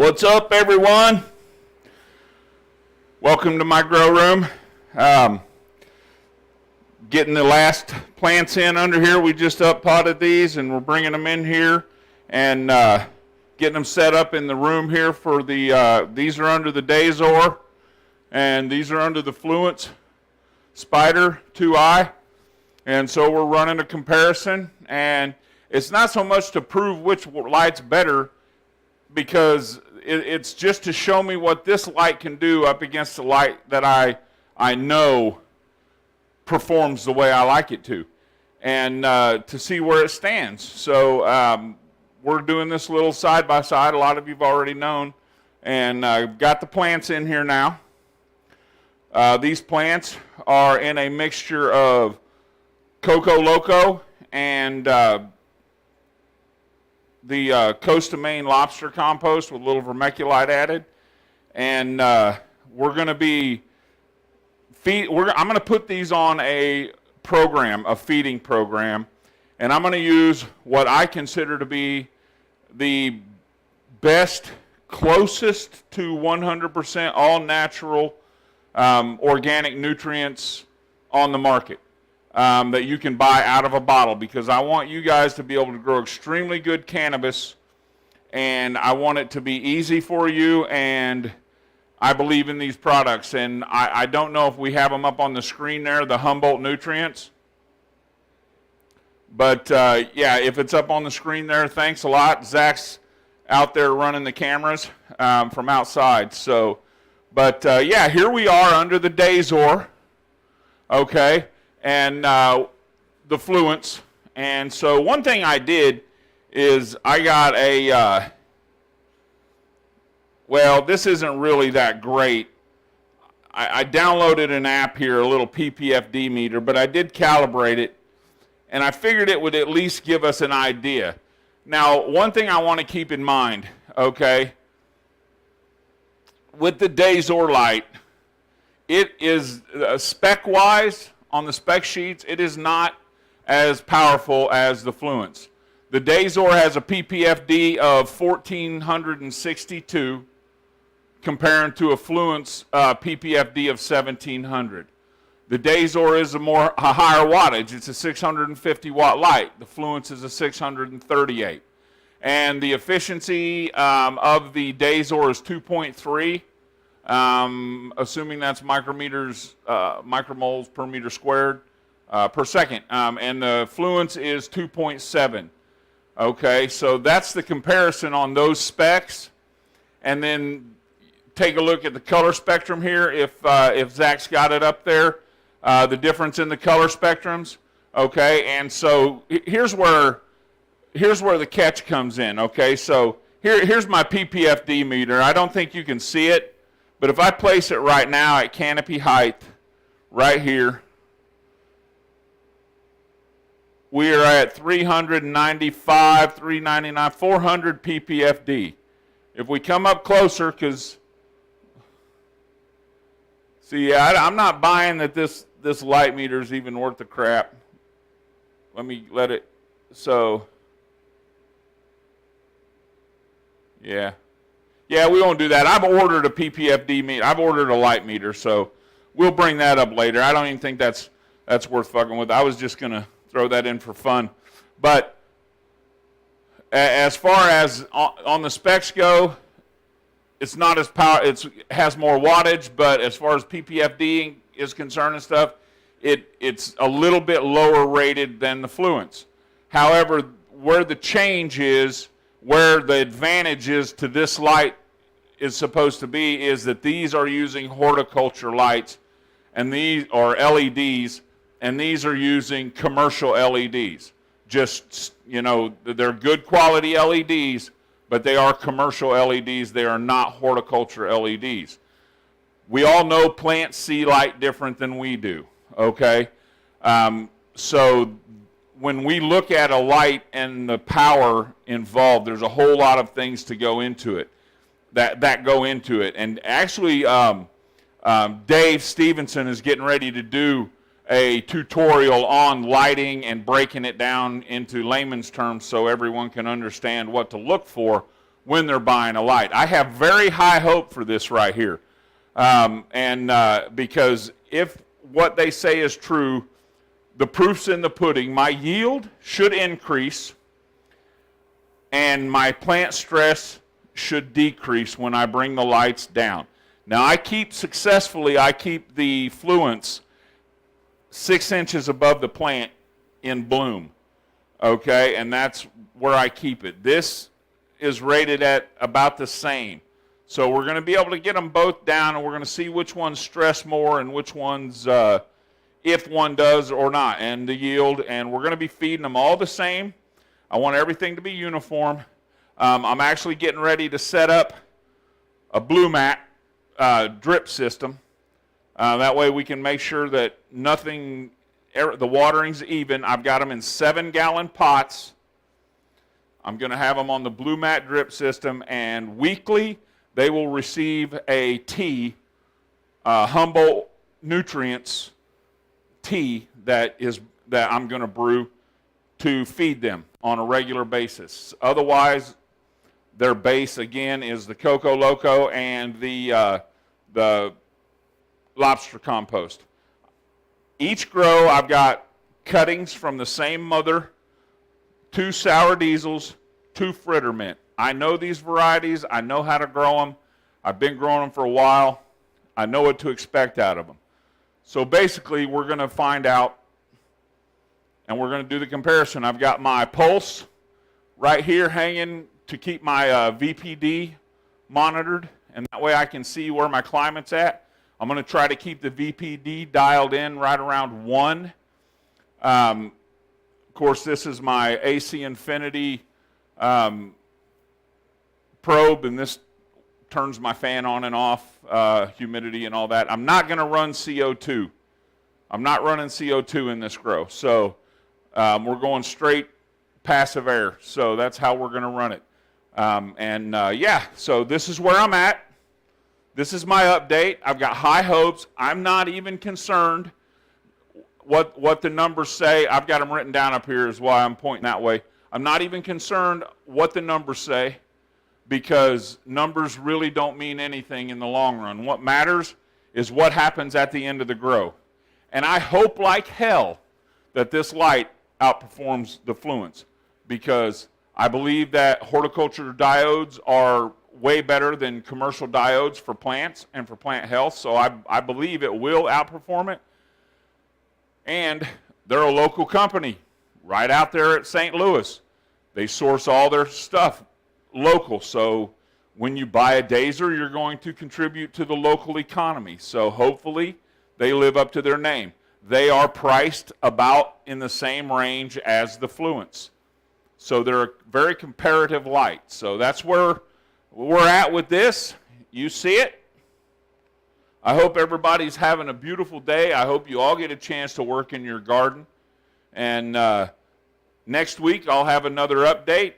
What's up, everyone? Welcome to my grow room. Getting the last plants in under here. We just up potted these and we're bringing them in here and getting them set up in the room here for the, these are under the Dazor and these are under the Fluence Spider 2i. And so we're running a comparison, and it's not so much to prove which light's better, because it's just to show me what this light can do up against the light that I know performs the way I like it to, and to see where it stands. So we're doing this little side-by-side. A lot of you've already known, and I've got the plants in here now. These plants are in a mixture of Coco Loco and the Coast of Maine lobster compost with a little vermiculite added, and we're going to be I'm going to put these on a program, a feeding program, and I'm going to use what I consider to be the best, closest to 100% all natural organic nutrients on the market. That you can buy out of a bottle, because I want you guys to be able to grow extremely good cannabis, and I want it to be easy for you, and I believe in these products. And I don't know if we have them up on the screen there, the Humboldt nutrients, but yeah, if it's up on the screen there, thanks a lot. Zach's out there running the cameras from outside. So, but yeah, here we are under the Dazor, okay, and the Fluence. And so one thing I did is I got a, well, this isn't really that great. I downloaded an app here, a little PPFD meter, but I did calibrate it, and I figured it would at least give us an idea. Now, one thing I want to keep in mind, okay, with the Dazor light, it is spec-wise, on the spec sheets, it is not as powerful as the Fluence. The Dazor has a PPFD of 1462 comparing to a Fluence PPFD of 1700. The Dazor is a higher wattage. It's a 650 watt light. The Fluence is a 638. And the efficiency of the Dazor is 2.3. Assuming that's micrometers, micromoles per meter squared per second, and the Fluence is 2.7. Okay, so that's the comparison on those specs, and then take a look at the color spectrum here. If Zach's got it up there, the difference in the color spectrums. Okay, and so here's where the catch comes in. Okay, so here's my PPFD meter. I don't think you can see it, but if I place it right now at canopy height, right here, we are at 395, 399, 400 PPFD. If we come up closer, because, see, I'm not buying that this light meter is even worth the crap. Let me let it, so, yeah. Yeah, we won't do that. I've ordered a PPFD meter. I've ordered a light meter, so we'll bring that up later. I don't even think that's worth fucking with. I was just going to throw that in for fun. But as far as on the specs go, it's not as it has more wattage, but as far as PPFD is concerned and stuff, it's a little bit lower rated than the Fluence. However, where the change is, where the advantage is to this light is supposed to be, is that these are using horticulture lights, and these are LEDs, and these are using commercial LEDs. Just, you know, they're good quality LEDs, but they are commercial LEDs. They are not horticulture LEDs. We all know plants see light different than we do, okay? So when we look at a light and the power involved, there's a whole lot of things to go into it, that go into it. And actually, Dave Stevenson is getting ready to do a tutorial on lighting and breaking it down into layman's terms so everyone can understand what to look for when they're buying a light. I have very high hope for this right here. Because if what they say is true, the proof's in the pudding. My yield should increase, and my plant stress should decrease when I bring the lights down. Now, I keep the Fluence 6 inches above the plant in bloom, okay? And that's where I keep it. This is rated at about the same. So we're going to be able to get them both down, and we're going to see which ones stress more and which ones, if one does or not, and the yield. And we're going to be feeding them all the same. I want everything to be uniform. I'm actually getting ready to set up a blue mat drip system. That way we can make sure that the watering's even. I've got them in 7-gallon pots. I'm going to have them on the blue mat drip system, and weekly they will receive a tea, Humboldt Nutrients tea that I'm going to brew to feed them on a regular basis. Otherwise, their base again is the Coco Loco and the lobster compost. Each grow, I've got cuttings from the same mother, 2 sour diesels, 2 fritter mint. I know these varieties. I know how to grow them. I've been growing them for a while. I know what to expect out of them. So basically, we're going to find out, and we're going to do the comparison. I've got my pulse right here hanging to keep my VPD monitored, and that way I can see where my climate's at. I'm going to try to keep the VPD dialed in right around 1. Of course, this is my AC Infinity probe, and this turns my fan on and off, humidity and all that. I'm not going to run CO2. I'm not running CO2 in this grow. So we're going straight passive air. So that's how we're going to run it. Yeah, so this is where I'm at. This is my update. I've got high hopes. I'm not even concerned what the numbers say. I've got them written down up here is why I'm pointing that way. I'm not even concerned what the numbers say, because numbers really don't mean anything in the long run. What matters is what happens at the end of the grow. And I hope like hell that this light outperforms the Fluence, because I believe that horticulture diodes are way better than commercial diodes for plants and for plant health. So I believe it will outperform it. And they're a local company right out there at St. Louis. They source all their stuff local. So when you buy a Dazor, you're going to contribute to the local economy. So hopefully they live up to their name. They are priced about in the same range as the Fluence. So they're a very comparative light. So that's where we're at with this. You see it. I hope everybody's having a beautiful day. I hope you all get a chance to work in your garden. And next week I'll have another update.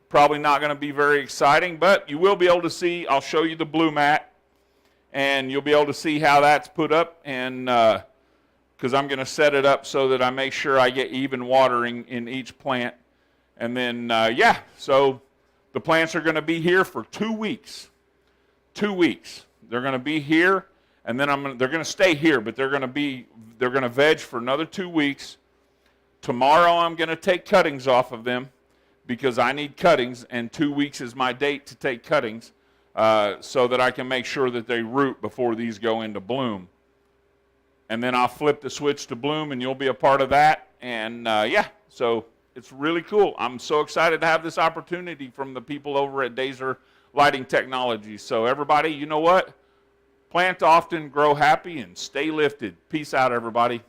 Probably not going to be very exciting, but you will be able to see. I'll show you the blue mat, and you'll be able to see how that's put up. And because I'm going to set it up so that I make sure I get even watering in each plant. And then, yeah, so the plants are going to be here for 2 weeks. 2 weeks. They're going to be here, and then they're going to stay here, but they're going to veg for another 2 weeks. Tomorrow I'm going to take cuttings off of them because I need cuttings, and 2 weeks is my date to take cuttings so that I can make sure that they root before these go into bloom. And then I'll flip the switch to bloom, and you'll be a part of that. And, yeah, so it's really cool. I'm so excited to have this opportunity from the people over at Dazor Lighting Technologies. So everybody, you know what? Plant often, grow happy, and stay lifted. Peace out, everybody.